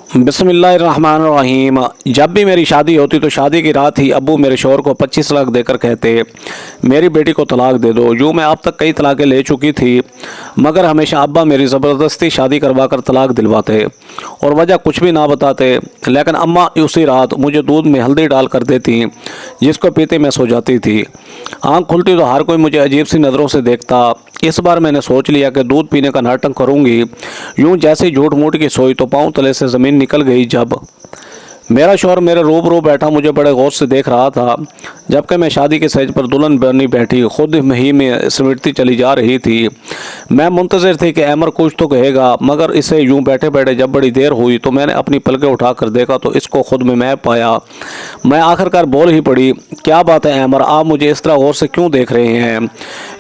बिस्मिल्लाहिर्रहमानिर्रहीम। जब भी मेरी शादी होती तो शादी की रात ही अब्बू मेरे शौहर को 25 लाख देकर कहते मेरी बेटी को तलाक दे दो। यूँ मैं अब तक कई तलाक़ें ले चुकी थी, मगर हमेशा अब्बा मेरी ज़बरदस्ती शादी करवा कर तलाक दिलवाते और वजह कुछ भी ना बताते। लेकिन अम्मा उसी रात मुझे दूध में हल्दी डाल कर देती, जिसको पीते मैं सो जाती थी। आँख खुलती तो हर कोई मुझे अजीब सी नज़रों से देखता। इस बार मैंने सोच लिया कि दूध पीने का नाटक करूंगी। यूं जैसे ही झूठ मूठ की सोई तो पाँव तले से ज़मीन निकल गई। जब मेरा शौहर मेरे रूबरू बैठा मुझे बड़े गौर से देख रहा था, जबकि मैं शादी के सेज पर दुल्हन बनी बैठी खुद ही में सिमटती चली जा रही थी। मैं मुंतज़िर थी कि अमर कुछ तो कहेगा, मगर इसे यूं बैठे बैठे जब बड़ी देर हुई तो मैंने अपनी पलकें उठाकर देखा तो इसको खुद में मैं पाया। मैं आखिरकार बोल ही पड़ी, क्या बात है अमर, आप मुझे इस तरह गौर से क्यों देख रहे हैं?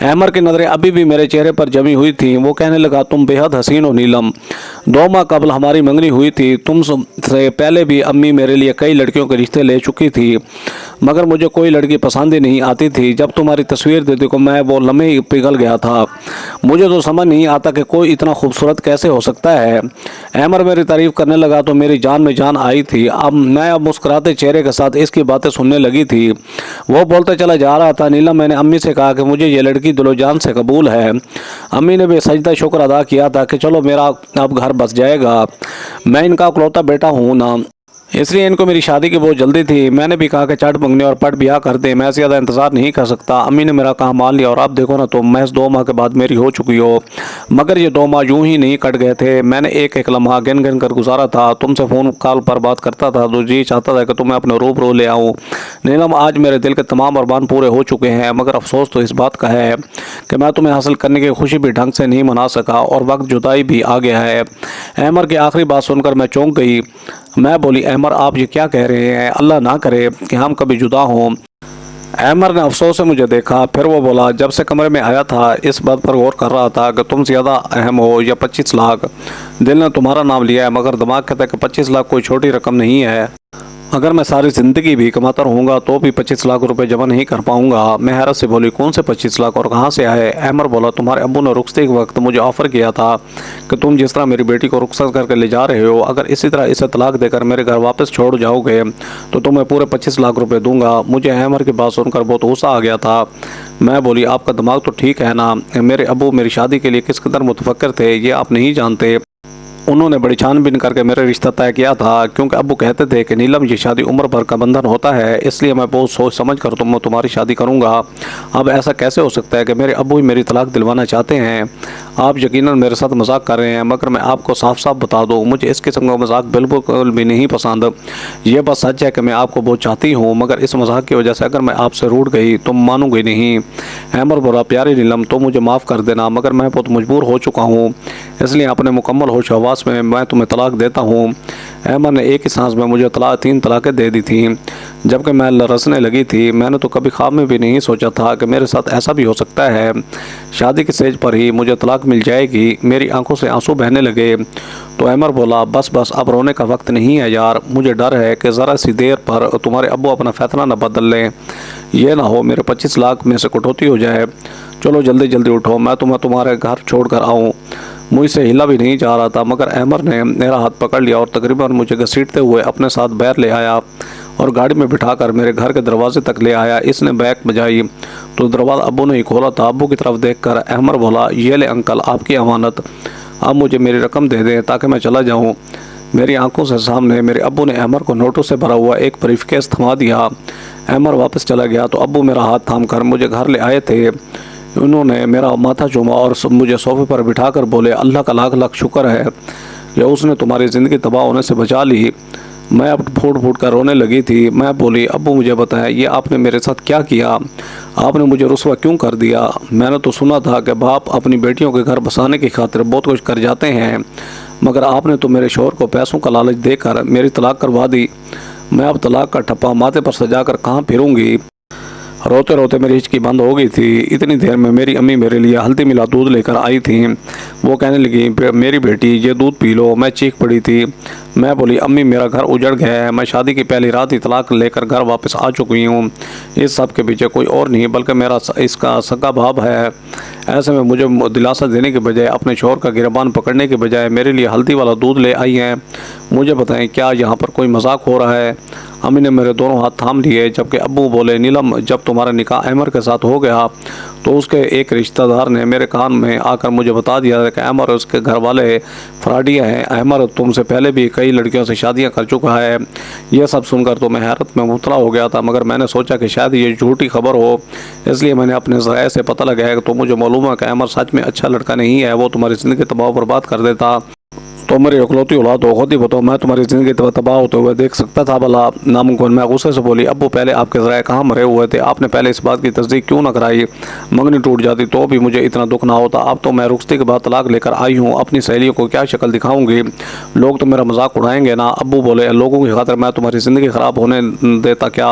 अमर की नज़रें अभी भी मेरे चेहरे पर जमी हुई थीं। वो कहने लगा, तुम बेहद हसीन हो नीलम। 2 माह कबल हमारी मंगनी हुई थी। तुमसे पहले भी अम्मी मेरे लिए कई लड़कियों के रिश्ते ले चुकी थी, मगर मुझे कोई लड़की पसंद ही नहीं आती थी। जब तुम्हारी तस्वीर देखी को मैं वो लम्हे ही पिघल गया था। मुझे तो समझ नहीं आता कि कोई इतना खूबसूरत कैसे हो सकता है। अमर मेरी तारीफ करने लगा तो मेरी जान में जान आई थी। अब मुस्कुराते चेहरे के साथ इसकी बातें सुनने लगी थी। वो बोलते चला जा रहा था, नीलम मैंने अम्मी से कहा कि मुझे ये लड़की दिलो जान से कबूल है। अम्मी ने भी सजदा शुक्र अदा किया था कि चलो मेरा अब घर बस जाएगा, मैं इनका इकलौता बेटा हूँ ना, इसलिए इनको मेरी शादी की बहुत जल्दी थी। मैंने भी कहा कि चट मंगने और पट ब्याह कर दे, मैं ज़्यादा इंतज़ार नहीं कर सकता। अम्मी ने मेरा काम मान लिया और अब देखो ना, तो महज 2 माह के बाद मेरी हो चुकी हो। मगर ये 2 माह यूं ही नहीं कट गए थे। मैंने एक एक लम्हा गिन गिन कर गुजारा था। तुमसे फ़ोन कॉल पर बात करता था तो जी चाहता था कि तुम्हें अपने रूबरू ले आऊँ। नीलम, आज मेरे दिल के तमाम अरमान पूरे हो चुके हैं, मगर अफसोस तो इस बात का है कि मैं तुम्हें हासिल करने की खुशी भी ढंग से नहीं मना सका और वक्त जुदाई भी आ गया है। अमर की आखिरी बात सुनकर मैं चौंक गई। मैं बोली, अमर आप ये क्या कह रहे हैं? अल्लाह ना करे कि हम कभी जुदा हों। अमर ने अफसोस से मुझे देखा, फिर वो बोला, जब से कमरे में आया था इस बात पर गौर कर रहा था कि तुम ज़्यादा अहम हो या 25 लाख। दिल ने तुम्हारा नाम लिया है, मगर दिमाग कहता है कि 25 लाख कोई छोटी रकम नहीं है। अगर मैं सारी ज़िंदगी भी कमाता रहूँगा तो भी 25 लाख रुपए जमा नहीं कर पाऊँगा। मैं हैरत से बोली, कौन से 25 लाख और कहाँ से आए? अमर बोला, तुम्हारे अब्बू ने रुखसती के वक्त मुझे ऑफ़र किया था कि तुम जिस तरह मेरी बेटी को रुखसत करके ले जा रहे हो, अगर इसी तरह इसे तलाक देकर मेरे घर वापस छोड़ जाओगे तो तुम्हें पूरे 25 लाख रुपये दूँगा। मुझे अमर की बात सुनकर बहुत गुस्सा आ गया था। मैं बोली, आपका दिमाग तो ठीक है ना? मेरे अब्बू मेरी शादी के लिए किस कदर मुतफक्र थे ये आप नहीं जानते। उन्होंने बड़ी छानबीन करके मेरा रिश्ता तय किया था, क्योंकि अब्बू कहते थे कि नीलम ये शादी उम्र भर का बंधन होता है, इसलिए मैं बहुत सोच समझ कर तुम्हारी शादी करूंगा। अब ऐसा कैसे हो सकता है कि मेरे अब्बू ही मेरी तलाक दिलवाना चाहते हैं? आप यकीनन मेरे साथ मजाक कर रहे हैं, मगर मैं आपको साफ साफ बता दूँ, मुझे इस किस्म का मजाक बिल्कुल भी नहीं पसंद। ये बात सच है कि मैं आपको बहुत चाहती हूँ, मगर इस मजाक की वजह से अगर मैं आपसे रूठ गई तो मानूंगी नहीं। अमर बोला, प्यारी नीलम तो मुझे माफ़ कर देना, मगर मैं बहुत मजबूर हो चुका हूँ, इसलिए अपने मुकम्मल होश हवास में मैं तुम्हें तलाक देता हूँ। अमर ने एक ही सांस में मुझे 3 तलाक़ें दे दी थी, जबकि मैं लरसने लगी थी। मैंने तो कभी ख्वाब में भी नहीं सोचा था कि मेरे साथ ऐसा भी हो सकता है। शादी के स्टेज पर ही मुझे तलाक मिल जाएगी। मेरी आंखों से आंसू बहने लगे तो अमर बोला, बस बस अब रोने का वक्त नहीं है यार। मुझे डर है कि ज़रा सी देर पर तुम्हारे अब्बू अपना फैसला न बदल लें। यह ना हो मेरे 25 लाख में से कटौती हो जाए। चलो जल्दी जल्दी उठो, मैं तुम्हारे घर छोड़ कर आऊँ। मुझसे हिला भी नहीं जा रहा था, मगर अमर ने मेरा हाथ पकड़ लिया और तकरीबन मुझे घसीटते हुए अपने साथ बाहर ले आया और गाड़ी में बिठाकर मेरे घर के दरवाजे तक ले आया। इसने बैग बजाई तो दरवाज़ा अब्बू ने ही खोला था। अब्बू की तरफ देखकर अमर बोला, ये ले अंकल आपकी अमानत, आप मुझे मेरी रकम दे दें ताकि मैं चला जाऊँ। मेरी आंखों से सामने मेरे अब्बू ने अमर को नोटों से भरा हुआ एक ब्रीफकेस थमा दिया। अमर वापस चला गया तो अब्बू मेरा हाथ थाम कर मुझे घर ले आए थे। उन्होंने मेरा माथा चूमा और मुझे सोफे पर बिठाकर बोले, अल्लाह का लाख लाख शुक्र है कि उसने तुम्हारी ज़िंदगी तबाह होने से बचा ली। मैं अब फूट फूट कर रोने लगी थी। मैं बोली, अब्बू मुझे बताया ये आपने मेरे साथ क्या किया? आपने मुझे रुसवा क्यों कर दिया? मैंने तो सुना था कि बाप अपनी बेटियों के घर बसाने की खातिर बहुत कुछ कर जाते हैं, मगर आपने तो मेरे शौहर को पैसों का लालच देकर मेरी तलाक करवा दी। मैं अब तलाक का ठप्पा माथे पर सजा कर कहाँ फिरूँगी? रोते रोते मेरी हिचकी बंद हो गई थी। इतनी देर में मेरी अम्मी मेरे लिए हल्दी मिला दूध लेकर आई थी। वो कहने लगी, मेरी बेटी ये दूध पी लो। मैं चीख पड़ी थी। मैं बोली, अम्मी मेरा घर उजड़ गया है, मैं शादी की पहली रात ही तलाक लेकर घर वापस आ चुकी हूँ। इस सब के पीछे कोई और नहीं बल्कि मेरा इसका सगा बाप है। ऐसे में मुझे दिलासा देने के बजाय, अपने शोहर का गिरबान पकड़ने के बजाय मेरे लिए हल्दी वाला दूध ले आई हैं। मुझे बताएं, क्या यहाँ पर कोई मजाक हो रहा है? अम्मी ने मेरे दोनों हाथ थाम लिए, जबकि अब्बू बोले, नीलम जब तुम्हारा निकाह अहमर के साथ हो गया तो उसके एक रिश्तेदार ने मेरे कान में आकर मुझे बता दिया कि अहमर और उसके घर वाले फ्राडिया हैं। अहमर तुमसे पहले भी कई लड़कियों से शादियां कर चुका है। यह सब सुनकर तो मैं हैरत में मुबतला हो गया था, मगर मैंने सोचा कि शायद ये झूठी खबर हो, इसलिए मैंने अपने ज़राए से पता लगाया। तो मुझे मालूम है कि अहमर सच में अच्छा लड़का नहीं है, वो तुम्हारी ज़िंदगी तबाह बर्बाद कर देता। तो मेरी इकलौती औलाद हो, खुद ही बताओ, मैं तुम्हारी ज़िंदगी तबाह होते हुए देख सकता था भला? नामुमकिन। मैं गुस्से से बोली, अब्बू पहले आपके ज़राए कहाँ मरे हुए थे? आपने पहले इस बात की तस्दीक क्यों न कराई? मंगनी टूट जाती तो भी मुझे इतना दुख ना होता। अब तो मैं रुखसती के बाद तलाक लेकर आई हूँ, अपनी सहेलियों को क्या शक्ल दिखाऊंगी? लोग तो मेरा मजाक उड़ाएंगे ना। अब्बू बोले, लोगों की खातिर मैं तुम्हारी ज़िंदगी ख़राब होने देता क्या?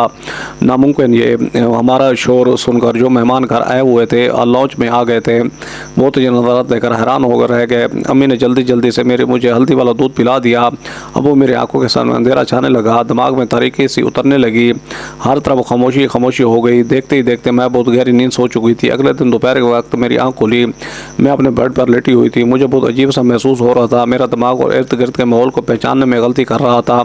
नामुमकिन। ये हमारा शोर सुनकर जो मेहमान घर आए हुए थे लॉन्च में आ गए थे, वो तो ये नज़ारा देखकर हैरान होकर रह गए। अम्मी ने जल्दी जल्दी से मुझे हल्दी वाला दूध पिला दिया। अब वो मेरी आंखों के सामने अंधेरा छाने लगा, दिमाग में तारीकी सी उतरने लगी, हर तरफ खामोशी खामोशी हो गई। देखते ही देखते मैं बहुत गहरी नींद सो चुकी थी। अगले दिन दोपहर के वक्त मेरी आंख खुली, मैं अपने बेड पर लेटी हुई थी। मुझे बहुत अजीब सा महसूस हो रहा था। मेरा दिमाग और इर्द गिर्द के माहौल को पहचानने में गलती कर रहा था।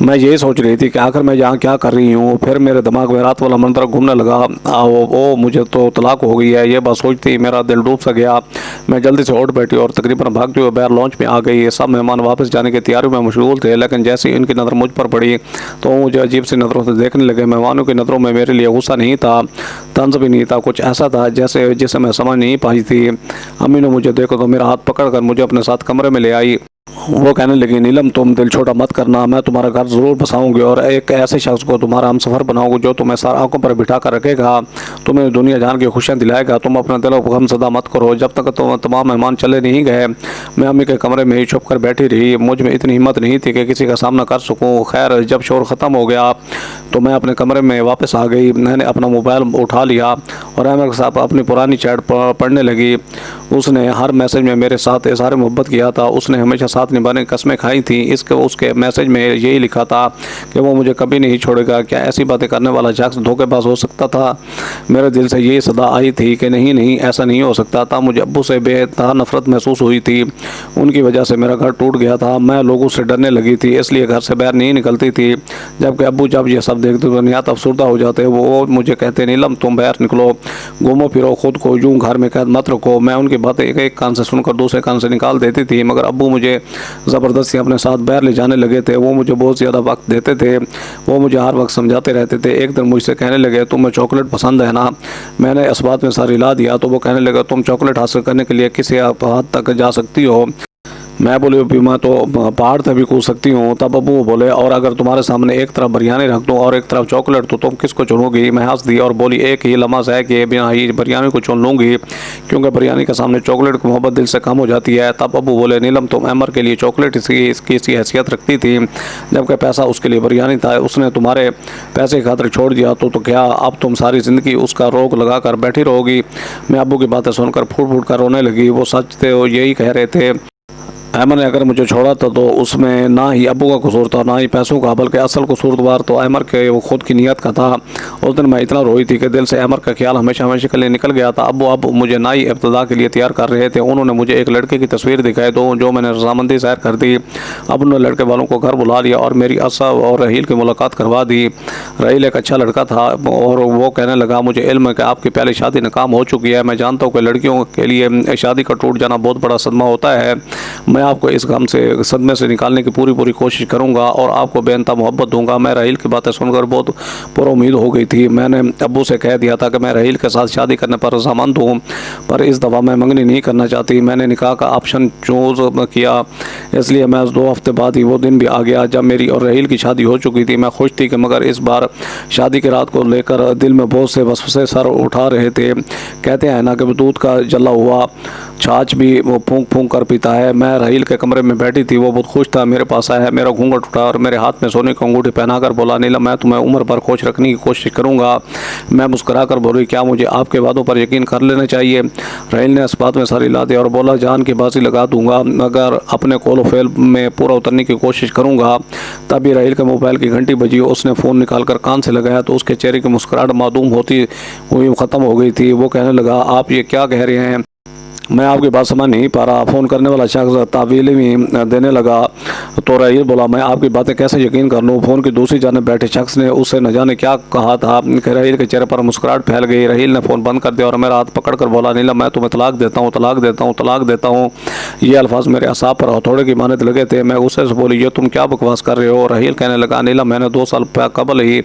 मैं यही सोच रही थी कि आखिर मैं यहाँ क्या कर रही हूँ। फिर मेरे दिमाग में रात वाला मंत्र घूमने लगा, ओ मुझे तो तलाक हो गई है। ये बात सोचती ही मेरा दिल डूब सा गया। मैं जल्दी से उठ बैठी और तकरीबन भागते हुए बाहर लॉन्च में आ गई। सब मेहमान वापस जाने की तैयारियों में मशगूल थे, लेकिन जैसे ही इनकी नज़र मुझ पर पड़ी तो मुझे अजीब सी नज़रों से देखने लगे। मेहमानों की नज़रों में मेरे लिए गुस्सा नहीं था, तंज भी नहीं था, कुछ ऐसा था जिसे मैं समझ नहीं पाई थी। अम्मी ने मुझे देखो तो मेरा हाथ पकड़ कर मुझे अपने साथ कमरे में ले आई। वो कहने लगी, नीलम तुम दिल छोटा मत करना, मैं तुम्हारा घर ज़रूर बसाऊंगी और एक ऐसे शख्स को तुम्हारा हम सफ़र बनाऊंगी जो तुम्हें सार आंखों पर बिठा कर रखेगा, तुम्हें दुनिया जान की खुशियाँ दिलाएगा। तुम अपना दिल गम सदा मत करो। जब तक तुम तमाम मेहमान चले नहीं गए, मैं अम्मी के कमरे में ही छुप कर बैठी रही। मुझ में इतनी हिम्मत नहीं थी कि किसी का सामना कर सकूँ। खैर, जब शोर ख़त्म हो गया तो मैं अपने कमरे में वापस आ गई। मैंने अपना मोबाइल उठा लिया और अहमद के साथ अपनी पुरानी चैट पढ़ने लगी। उसने हर मैसेज में मेरे साथ इज़हार मोहब्बत किया था। उसने हमेशा साथ निभाने की कस्में खाई थी। उसके मैसेज में यही लिखा था कि वो मुझे कभी नहीं छोड़ेगा। क्या ऐसी बातें करने वाला शख्स धोखेबाज हो सकता था? मेरे दिल से यही सदा आई थी कि नहीं नहीं, ऐसा नहीं हो सकता था। मुझे अब्बू से बेतहा नफरत महसूस हुई थी। उनकी वजह से मेरा घर टूट गया था। मैं लोगों से डरने लगी थी, इसलिए घर से बाहर नहीं निकलती थी। जबकि अब्बू जब ये सब देखते तो निहायत अफसरदा हो जाते। वो मुझे कहते, नीलम तुम बाहर निकलो, घूमो फिरो, खुद को यूं घर में कैद मत रखो। मैं उनकी बातें एक कान से सुनकर दूसरे कान से निकाल देती थी, मगर अब्बू मुझे ज़बरदस्ती अपने साथ बाहर ले जाने लगे थे। वो मुझे बहुत ज़्यादा वक्त देते थे। वो मुझे हर वक्त समझाते रहते थे। एक दिन मुझसे कहने लगे, तुम्हें चॉकलेट पसंद है ना? मैंने इस बात में सर हिला दिया तो वो कहने लगा, तुम चॉकलेट हासिल करने के लिए किसी हद तक जा सकती हो। मैं बोली, अभी मैं तो पहाड़ तक भी कूद सकती हूँ। तब अब्बू बोले, और अगर तुम्हारे सामने एक तरफ बिरयानी रख दूँ और एक तरफ चॉकलेट तो तुम किसको चुनोगी? मैं हंस दी और बोली, एक ही लम्हा है कि बिना ही बिरयानी को चुन लूँगी, क्योंकि बिरयानी के सामने चॉकलेट की मोहब्बत दिल से कम हो जाती है। तब अब्बू बोले, नीलम तुम अमर के लिए चॉकलेट इसकी हैसियत रखती थी, जबकि पैसा उसके लिए बिरयानी था। उसने तुम्हारे पैसे की खातिर छोड़ दिया तो क्या अब तुम सारी ज़िंदगी उसका रोक लगा कर बैठी रहोगी? मैं अब्बू की बातें सुनकर फूट फूट कर रोने लगी। वो सच थे, वो यही कह रहे थे। अहमद ने अगर मुझे छोड़ा था तो उसमें ना ही अब्बू का कसूर था ना ही पैसों का, बल्कि असल कसूरवार तो अहमद के वो खुद की नीयत का था। उस दिन मैं इतना रोई थी कि दिल से अहमद का ख्याल हमेशा हमेशा के लिए निकल गया था। अब्बू अब मुझे नई इब्तिदा के लिए तैयार कर रहे थे। उन्होंने मुझे एक लड़के की तस्वीर दिखाई दो जो मैंने रजामंदी ज़ाहिर कर दी। अब उन्होंने लड़के वालों को घर बुला लिया और मेरी आसा और रहील की मुलाकात करवा दी। रहील एक अच्छा लड़का था और वो कहने लगा, मुझे इल्म है कि आपकी पहली शादी नाकाम हो चुकी है। मैं जानता हूँ कि लड़कियों के लिए शादी का टूट जाना बहुत बड़ा सदमा होता है। मैं आपको इस गम से सदमे से निकालने की पूरी कोशिश करूंगा और आपको बेनता मोहब्बत दूंगा। मैं रहील की बातें सुनकर बहुत पुरुम्मीद हो गई थी। मैंने अब्बू से कह दिया था कि मैं रहील के साथ शादी करने पर रजामंद हूँ, पर इस दफ़ा मैं मंगनी नहीं करना चाहती। मैंने निकाह का ऑप्शन चूज़ किया, इसलिए मैं 2 हफ्ते बाद ही वो दिन भी आ गया जब मेरी और रहील की शादी हो चुकी थी। मैं खुश थी कि मगर इस बार शादी की रात को लेकर दिल में बहुत से वसवसे सर उठा रहे थे। कहते हैं ना कि दूध का जला हुआ छाछ भी वो फूंक फूंक कर पीता है। मैं राहील के कमरे में बैठी थी। वो बहुत खुश था, मेरे पास आया, मेरा घूंघट उठा और मेरे हाथ में सोने की अंगूठी पहनाकर बोला, नीलम मैं तुम्हें उम्र भर खुश रखने की कोशिश करूंगा। मैं मुस्कुरा कर बोली, क्या मुझे आपके वादों पर यकीन कर लेना चाहिए? राहील ने इस बात में सारी ला दी और बोला, जान की बाजी लगा दूंगा अगर अपने कॉल फेल में पूरा उतरने की कोशिश करूंगा। तभी राहील के मोबाइल की घंटी बजी। उसने फ़ोन निकाल कर कान से लगाया तो उसके चेहरे की मुस्कुराहट मासूम होती हुई ख़त्म हो गई थी। वो कहने लगा, आप ये क्या कह रहे हैं? मैं आपकी बात समझ नहीं पा रहा। फ़ोन करने वाला शख्स तावीलें भी देने लगा तो राहील बोला, मैं आपकी बातें कैसे यकीन कर लूँ? फ़ोन की दूसरी जानब बैठे शख्स ने उससे न जाने क्या कहा था कि राहील के चेहरे पर मुस्कुराहट फैल गई। राहील ने फ़ोन बंद कर दिया और मेरा हाथ पकड़ कर बोला, नीलम मैं तुम्हें तलाक देता हूँ, तलाक देता हूँ, तलाक देता हूँ। ये अल्फाज मेरे असाब पर हथौड़े की मानद लगे थे। मैं गुस्से से बोली, ये तुम क्या बकवास कर रहे हो? राहील कहने लगा, नीलम मैंने 2 साल कबल ही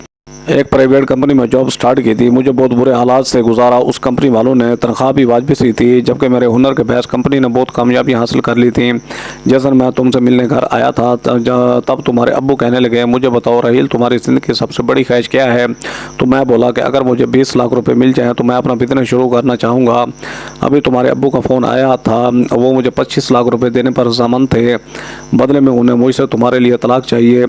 एक प्राइवेट कंपनी में जॉब स्टार्ट की थी। मुझे बहुत बुरे हालात से गुजारा। उस कंपनी वालों ने तनख्वाह भी वाजिब सी थी, जबकि मेरे हुनर के बहस कंपनी ने बहुत कामयाबी हासिल कर ली थी। जैसे मैं तुमसे मिलने घर आया था तब तुम्हारे अब्बू कहने लगे, मुझे बताओ राहील, तुम्हारी ज़िंदगी की सबसे बड़ी ख्वाहिश क्या है? तो मैं बोला कि अगर मुझे 20 लाख रुपए मिल जाएँ तो मैं अपना बिजनेस शुरू करना चाहूँगा। अभी तुम्हारे अब्बू का फ़ोन आया था, वो मुझे 25 लाख रुपये देने पर रज़ामंद थे। बदले में उन्हें मुझसे तुम्हारे लिए तलाक चाहिए।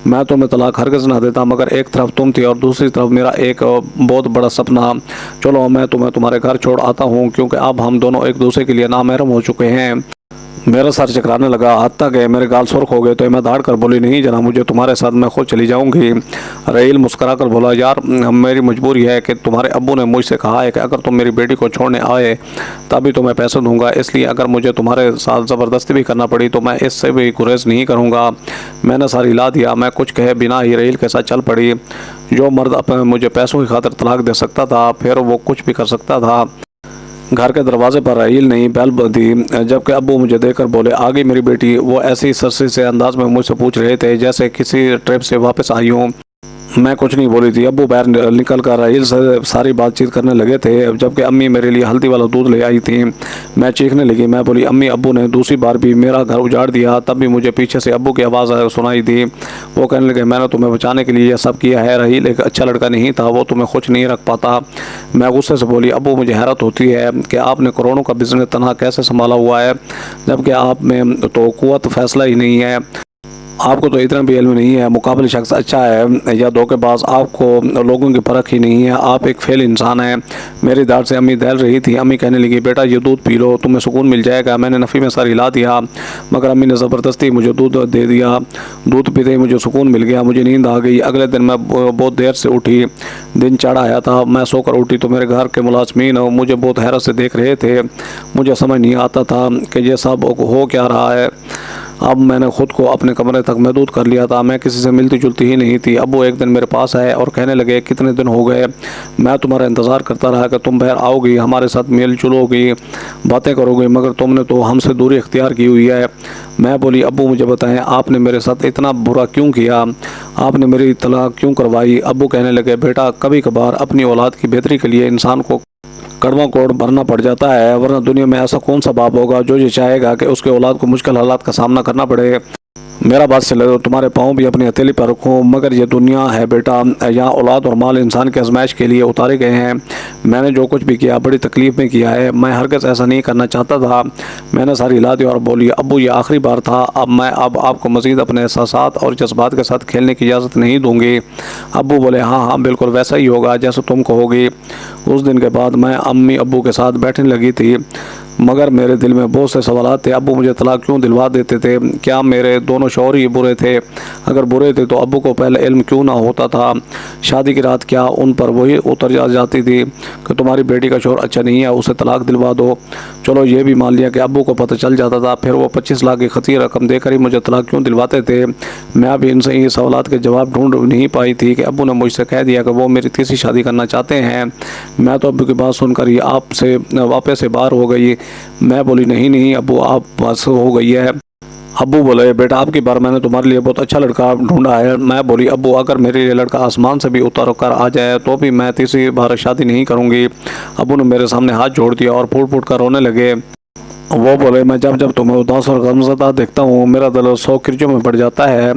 मैं तुम्हें तलाक हरगिज़ ना देता, मगर एक तरफ तुम थी और दूसरी तरफ मेरा एक बहुत बड़ा सपना। चलो मैं तुम्हें तुम्हारे घर छोड़ आता हूँ, क्योंकि अब हम दोनों एक दूसरे के लिए नामहरम हो चुके हैं। मेरा सर चकराने लगा, हाथ तक गए, मेरे गाल सुर्ख हो गए। तो मैं दाड़ कर बोली, नहीं जना, मुझे तुम्हारे साथ, मैं खुद चली जाऊंगी। राहील मुस्कुरा कर बोला, यार मेरी मजबूरी है कि तुम्हारे अब्बू ने मुझसे कहा है कि अगर तुम मेरी बेटी को छोड़ने आए तभी तो मैं पैसे दूंगा, इसलिए अगर मुझे तुम्हारे साथ ज़बरदस्ती भी करना पड़ी तो मैं इससे भी गुरेज नहीं करूँगा। मैंने सारी हिला दिया। मैं कुछ कहे बिना ही राहील के साथ चल पड़ी। जो मर्द मुझे पैसों की खातिर तलाक दे सकता था, फिर वो कुछ भी कर सकता था। घर के दरवाजे पर राहील ने बेल दी, जबकि अब्बू मुझे देखकर बोले, आ गई मेरी बेटी? वो ऐसी सरसी से अंदाज में मुझसे पूछ रहे थे जैसे किसी ट्रिप से वापस आई हूँ। मैं कुछ नहीं बोली थी। अब्बू बाहर निकल कर राहील से सारी बातचीत करने लगे थे, जबकि अम्मी मेरे लिए हल्दी वाला दूध ले आई थी। मैं चीखने लगी। मैं बोली, अम्मी, अब्बू ने दूसरी बार भी मेरा घर उजाड़ दिया। तब भी मुझे पीछे से अब्बू की आवाज़ सुनाई दी। वो कहने लगे, मैंने तुम्हें बचाने के लिए यह सब किया है। राहील एक अच्छा लड़का नहीं था, वो तुम्हें खुश नहीं रख पाता। मैं गुस्से से बोली, अब्बू, मुझे हैरत होती है कि आपने करोड़ों का बिजनेस तनहा कैसे संभाला हुआ है, जबकि आप में तो कुव्वत फैसला ही नहीं है। आपको तो इतना भी इल्म नहीं है। मुकाबले शख्स अच्छा है या धोखेबाज, आपको लोगों की परख ही नहीं है। आप एक फेल इंसान हैं। मेरी दाढ़ से अम्मी दहल रही थी। अम्मी कहने लगी, बेटा ये दूध पी लो, तुम्हें सुकून मिल जाएगा। मैंने नफ़ी में सर हिला दिया, मगर अम्मी ने ज़बरदस्ती मुझे दूध दे दिया। दूध पीते ही मुझे सुकून मिल गया, मुझे नींद आ गई। अगले दिन मैं बहुत देर से उठी। दिन चढ़ आया था। मैं सोकर उठी तो मेरे घर के मुलाजमीन मुझे बहुत हैरत से देख रहे थे। मुझे समझ नहीं आता था कि ये सब हो क्या रहा है। अब मैंने खुद को अपने कमरे तक महदूद कर लिया था। मैं किसी से मिलती जुलती ही नहीं थी। अब वो एक दिन मेरे पास आए और कहने लगे, कितने दिन हो गए, मैं तुम्हारा इंतज़ार करता रहा कि तुम बाहर आओगी, हमारे साथ मेल जुलोगी, बातें करोगी, मगर तुमने तो हमसे दूरी इख्तियार की हुई है। मैं बोली, अब्बू मुझे बताएं, आपने मेरे साथ इतना बुरा क्यों किया? आपने मेरी तलाक क्यों करवाई? अब्बू कहने लगे, बेटा, कभी कभार अपनी औलाद की बेहतरी के लिए इंसान को कड़वा कोड़ भरना पड़ जाता है, वरना दुनिया में ऐसा कौन सा बाप होगा जो ये चाहेगा कि उसके औलाद को मुश्किल हालात का सामना करना पड़े। मेरा बात चले तो तुम्हारे पाँव भी अपनी हथेली पर रखूँ, मगर ये दुनिया है बेटा, यहाँ औलाद और माल इंसान के आजमाइश के लिए उतारे गए हैं। मैंने जो कुछ भी किया बड़ी तकलीफ में किया है। मैं हरगिज़ ऐसा नहीं करना चाहता था। मैंने सारी हिला दी और बोली, अब्बू ये आखिरी बार था। अब आपको मज़ीद अपने एहसासात और जज्बात के साथ खेलने की इजाज़त नहीं दूँगी। अब्बू बोले, हाँ हाँ बिल्कुल वैसा ही होगा जैसे तुम कहोगी। उस दिन के बाद मैं अम्मी अब्बू के साथ बैठने लगी थी, मगर मेरे दिल में बहुत से सवाल थे। अब्बू मुझे तलाक क्यों दिलवा देते थे? क्या मेरे दोनों शौहर ही बुरे थे? अगर बुरे थे तो अब्बू को पहले इल्म क्यों ना होता था? शादी की रात क्या उन पर वही उतर जाती थी कि तुम्हारी बेटी का शौहर अच्छा नहीं है, उसे तलाक दिलवा दो। चलो ये भी मान लिया कि अब्बू को पता चल जाता था, फिर वो 25 लाख की खती रकम देकर ही मुझे तलाक क्यों दिलवाते थे? मैं अभी इनसे ये सवाल के जवाब ढूंढ नहीं पाई थी कि अब्बू ने मुझसे कह दिया कि वो मेरी तीसरी शादी करना चाहते हैं। मैं तो अब्बू की बात सुनकर ही आपसे वापस से बाहर हो गई। मैं बोली, नहीं अब्बू, आप बस हो गई है। अब्बू बोले, बेटा आपकी बार मैंने तुम्हारे लिए बहुत अच्छा लड़का ढूंढा है। मैं बोली, अब्बू अगर मेरे लिए लड़का आसमान से भी उतर कर आ जाए तो भी मैं तीसरी बार शादी नहीं करूँगी। अब्बू ने मेरे सामने हाथ जोड़ दिया और फूट फूट कर रोने लगे। वो बोले, मैं जब तुम्हें उदास और गमज़दा देखता हूँ मेरा दिल 100 किरचों में पड़ जाता है।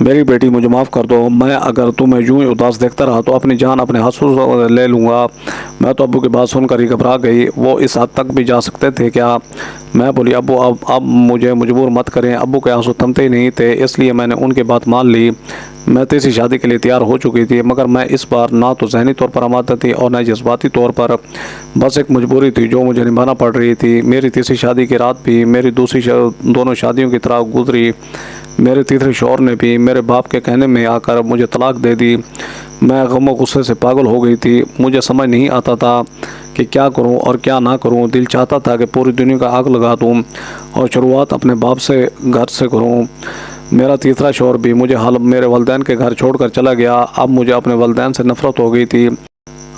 میری بیٹی مجھے معاف کر دو، میں اگر تمہیں یوں ہی اداس دیکھتا رہا تو اپنی جان اپنے ہاتھوں لے لوں گا۔ میں تو ابو کی بات سن کر ہی گھبرا گئی، وہ اس حد تک بھی جا سکتے تھے کیا؟ میں بولی ابو اب مجھے مجبور مت کریں۔ ابو کے آنسو تھمتے ہی نہیں تھے، اس لیے میں نے ان کی بات مان لی۔ میں تیسری شادی کے لیے تیار ہو چکی تھی، مگر میں اس بار نہ تو ذہنی طور پر آمادہ تھی اور نہ جذباتی طور پر، بس ایک مجبوری تھی جو مجھے نبھانا پڑ رہی تھی۔ میری تیسری شادی کی رات بھی میری دونوں شادیوں کی طرح گزری۔ میرے تیسرے شوہر نے بھی میرے باپ کے کہنے میں آ کر مجھے طلاق دے دی۔ میں غم و غصے سے پاگل ہو گئی تھی، مجھے سمجھ نہیں آتا تھا کہ کیا کروں اور کیا نہ کروں۔ دل چاہتا تھا کہ پوری دنیا کا آگ لگا دوں اور شروعات اپنے باپ سے گھر سے کروں۔ میرا تیسرا شوہر بھی مجھے میرے والدین کے گھر چھوڑ کر چلا گیا۔ اب مجھے اپنے والدین سے نفرت ہو گئی تھی۔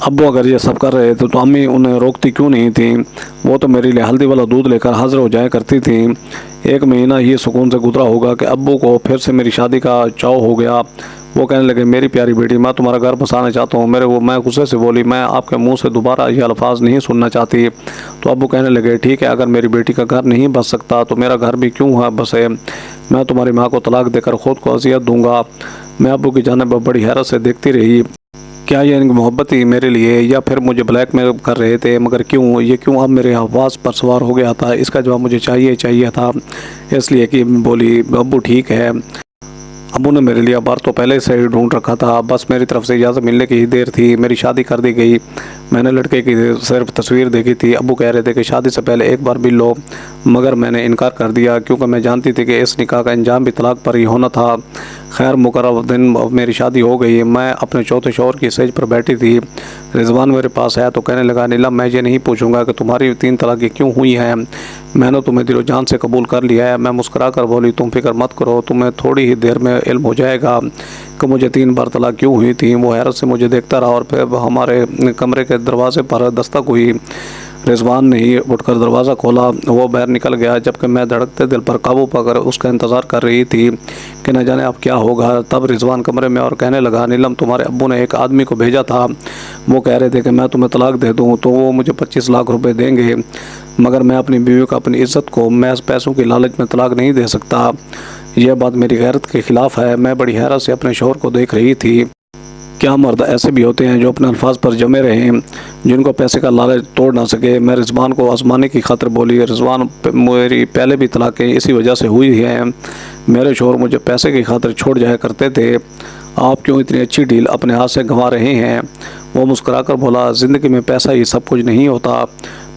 ابو اگر یہ سب کر رہے تھے تو امی انہیں روکتی کیوں نہیں تھیں؟ وہ تو میرے لیے ہلدی والا دودھ لے کر حاضر ہو جایا کرتی تھیں۔ ایک مہینہ یہ سکون سے گزرا ہوگا کہ ابو کو پھر سے میری شادی کا چاؤ ہو گیا۔ وہ کہنے لگے میری پیاری بیٹی میں تمہارا گھر بسانا چاہتا ہوں۔ میں غصے سے بولی میں آپ کے منہ سے دوبارہ یہ الفاظ نہیں سننا چاہتی۔ تو ابو کہنے لگے ٹھیک ہے، اگر میری بیٹی کا گھر نہیں بس سکتا تو میرا گھر بھی کیوں ہے بسے، میں تمہاری ماں کو طلاق دے کر خود کو اذیت دوں گا۔ میں ابو کی جانب بڑی حیرت سے دیکھتی رہی، کیا یہ ان کی محبت ہی میرے لیے یا پھر مجھے بلیک میل کر رہے تھے؟ مگر کیوں اب میرے حواس پر سوار ہو گیا تھا؟ اس کا جواب مجھے چاہیے تھا، اس لیے کہ بولی ابو ٹھیک ہے۔ ابو نے میرے لیے بار تو پہلے سے ہی ڈھونڈ رکھا تھا، بس میری طرف سے اجازت ملنے کی ہی دیر تھی۔ میری شادی کر دی گئی۔ میں نے لڑکے کی صرف تصویر دیکھی تھی۔ ابو کہہ رہے تھے کہ شادی سے پہلے ایک بار بھی لو، مگر میں نے انکار کر دیا کیونکہ میں جانتی تھی کہ اس نکاح کا انجام بھی طلاق پر ہی ہونا تھا۔ خیر مقررہ دن میری شادی ہو گئی۔ میں اپنے چوتھے شوہر کی سیج پر بیٹھی تھی، رضوان میرے پاس آیا تو کہنے لگا نیلم میں یہ نہیں پوچھوں گا کہ تمہاری 3 طلاقیں کیوں ہوئی ہیں، میں نے تمہیں دل و جان سے قبول کر لیا ہے۔ میں مسکرا کر بولی تم فکر مت کرو، تمہیں تھوڑی ہی دیر میں علم ہو جائے گا کہ مجھے 3 بار طلاق کیوں ہوئی تھی۔ وہ حیرت سے مجھے دیکھتا رہا اور پھر ہمارے کمرے کے دروازے پر دستک ہوئی۔ رضوان نے ہی اٹھ کر دروازہ کھولا، وہ باہر نکل گیا، جبکہ میں دھڑکتے دل پر قابو پا کر اس کا انتظار کر رہی تھی کہ نہ جانے اب کیا ہوگا۔ تب رضوان کمرے میں اور کہنے لگا نیلم تمہارے ابو نے ایک آدمی کو بھیجا تھا، وہ کہہ رہے تھے کہ میں تمہیں طلاق دے دوں تو وہ مجھے 25 لاکھ روپے دیں گے، مگر میں اپنی بیوی کو اپنی عزت کو محض پیسوں کی لالچ میں طلاق نہیں دے سکتا۔ یہ بات میری غیرت کے خلاف ہے۔ میں بڑی حیرت سے اپنے شوہر کو دیکھ رہی تھی۔ کیا مرد ایسے بھی ہوتے ہیں جو اپنے الفاظ پر جمے رہیں، جن کو پیسے کا لالچ توڑ نہ سکے؟ میں رضوان کو آزمانے کی خاطر بولی رضوان میری پہلے بھی طلاقیں اسی وجہ سے ہوئی ہیں، میرے شوہر مجھے پیسے کی خاطر چھوڑ جایا کرتے تھے، آپ کیوں اتنی اچھی ڈیل اپنے ہاتھ سے گنوا رہے ہیں؟ وہ مسکرا کر بولا زندگی میں پیسہ ہی سب کچھ نہیں ہوتا،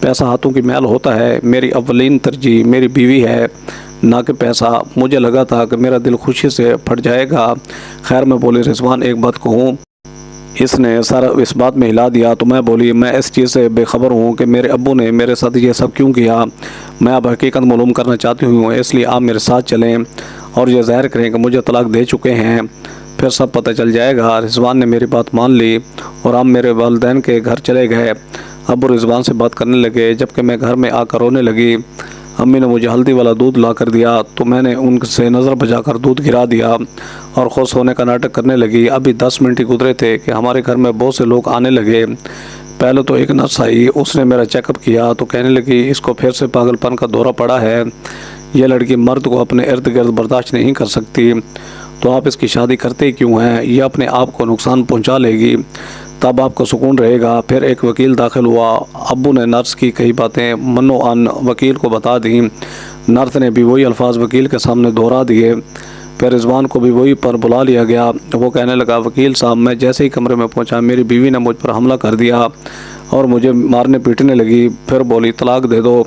پیسہ ہاتھوں کی میل ہوتا ہے۔ میری اولین ترجیح میری بیوی ہے نہ کہ پیسہ۔ مجھے لگا تھا کہ میرا دل خوشی سے پھٹ جائے گا۔ خیر میں بولی رضوان ایک بات کہوں؟ اس نے سر اس بات میں ہلا دیا تو میں بولی میں اس چیز سے بے خبر ہوں کہ میرے ابو نے میرے ساتھ یہ سب کیوں کیا۔ میں اب حقیقت معلوم کرنا چاہتی ہوں، اس لیے آپ میرے ساتھ چلیں اور یہ ظاہر کریں کہ مجھے طلاق دے چکے ہیں، پھر سب پتہ چل جائے گا۔ رضوان نے میری بات مان لی اور ہم میرے والدین کے گھر چلے گئے۔ ابو رضوان سے بات کرنے لگے، جبکہ میں گھر میں آ کر رونے لگی۔ امی نے مجھے ہلدی والا دودھ لا کر دیا تو میں نے ان سے نظر بجا کر دودھ گرا دیا اور خوش ہونے کا ناٹک کرنے لگی۔ ابھی 10 منٹ ہی گزرے تھے کہ ہمارے گھر میں بہت سے لوگ آنے لگے۔ پہلے تو ایک نرس آئی، اس نے میرا چیک اپ کیا تو کہنے لگی اس کو پھر سے پاگل پن کا دورہ پڑا ہے، یہ لڑکی مرد کو اپنے ارد گرد برداشت نہیں کر سکتی، تو آپ اس کی شادی کرتے ہی کیوں ہیں؟ یہ اپنے آپ کو نقصان پہنچا لے گی، تب آپ کو سکون رہے گا۔ پھر ایک وکیل داخل ہوا۔ ابو نے نرس کی کئی باتیں منو عن وکیل کو بتا دیں۔ نرس نے بھی وہی الفاظ وکیل کے سامنے دہرا دیے۔ پھر رضوان کو بھی وہی پر بلا لیا گیا۔ وہ کہنے لگا وکیل صاحب میں جیسے ہی کمرے میں پہنچا میری بیوی نے مجھ پر حملہ کر دیا اور مجھے مارنے پیٹنے لگی، پھر بولی طلاق دے دو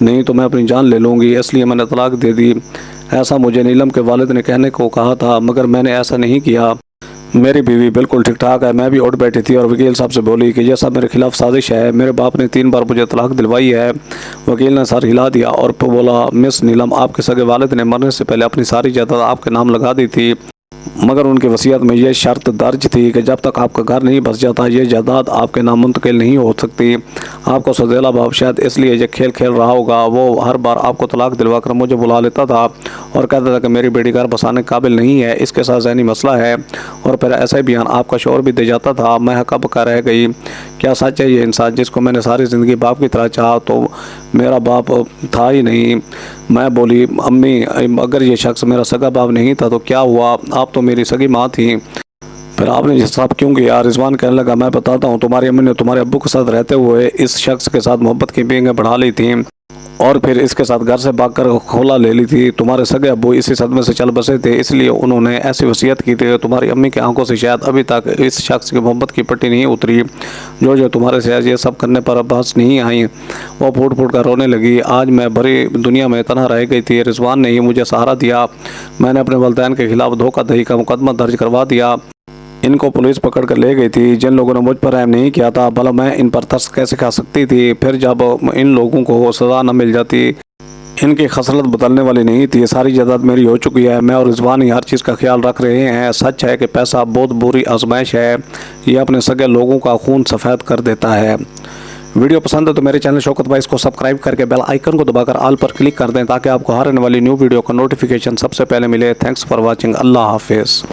نہیں تو میں اپنی جان لے لوں گی، اس لیے میں نے طلاق دے دی۔ ایسا مجھے نیلم کے والد نے کہنے کو کہا تھا، مگر میں نے ایسا نہیں کیا، میری بیوی بالکل ٹھیک ٹھاک ہے۔ میں بھی اٹھ بیٹھی تھی اور وکیل صاحب سے بولی کہ یہ سب میرے خلاف سازش ہے، میرے باپ نے 3 بار مجھے طلاق دلوائی ہے۔ وکیل نے سر ہلا دیا اور بولا مس نیلم آپ کے سگے والد نے مرنے سے پہلے اپنی ساری جائیداد آپ کے نام لگا دی تھی، مگر ان کی وصیت میں یہ شرط درج تھی کہ جب تک آپ کا گھر نہیں بس جاتا یہ جائیداد آپ کے نام منتقل نہیں ہو سکتی۔ آپ کو سوزیلا باپ شاید اس لیے یہ کھیل کھیل رہا ہوگا، وہ ہر بار آپ کو طلاق دلوا کر مجھے بلا لیتا تھا اور کہتا تھا کہ میری بیٹی گھر بسانے کے قابل نہیں ہے، اس کے ساتھ ذہنی مسئلہ ہے، اور پھر ایسا ہی بیان آپ کا شوہر بھی دے جاتا تھا۔ میں ہکا بکا رہ گئی کیا سچ ہے یہ انسان جس کو میں نے ساری زندگی باپ کی طرح چاہا تو میرا باپ تھا ہی نہیں؟ میں بولی امی اگر یہ شخص میرا سگا باپ نہیں تھا تو کیا ہوا، آپ تو میری سگی ماں تھیں، پھر آپ نے یہ سب کیوں کیا؟ رضوان کہنے لگا میں بتاتا ہوں، تمہاری امی نے تمہارے ابو کے ساتھ رہتے ہوئے اس شخص کے ساتھ محبت کی بینگیں بڑھا لی تھیں اور پھر اس کے ساتھ گھر سے بھاگ کر کھولا لے لی تھی۔ تمہارے سگے ابو اسی صدمے سے چل بسے تھے، اس لیے انہوں نے ایسی وصیت کی تھی۔ تمہاری امی کی آنکھوں سے شاید ابھی تک اس شخص کی محبت کی پٹی نہیں اتری جو تمہارے سے یہ سب کرنے پر بس نہیں آئیں۔ وہ پھوٹ پھوٹ کر رونے لگی۔ آج میں بھری دنیا میں تنہا رہ گئی تھی، رضوان نے ہی مجھے سہارا دیا، میں نے اپنے والدین کے خلاف دھوکہ دہی کا مقدمہ درج کروا دیا۔ ان کو پولیس پکڑ کر لے گئی تھی، جن لوگوں نے مجھ پر رحم نہیں کیا تھا، بھلا میں ان پر ترس کیسے کھا سکتی تھی؟ پھر جب ان لوگوں کو سزا نہ مل جاتی، ان کی خصلت بدلنے والی نہیں تھی۔ ساری جائیداد میری ہو چکی ہے، میں اور رضوان ہی ہر چیز کا خیال رکھ رہے ہیں۔ سچ ہے کہ پیسہ بہت بری آزمائش ہے، یہ اپنے سگے لوگوں کا خون سفید کر دیتا ہے۔ ویڈیو پسند ہے تو میرے چینل شوکت بھائی کو سبسکرائب کر کے بیل آئیکن کو دبا کر آل پر کلک کر دیں تاکہ آپ کو ہر آنے والی نیو ویڈیو کا نوٹیفیکیشن سب سے پہلے ملے۔ تھینکس فار واچنگ، اللہ حافظ۔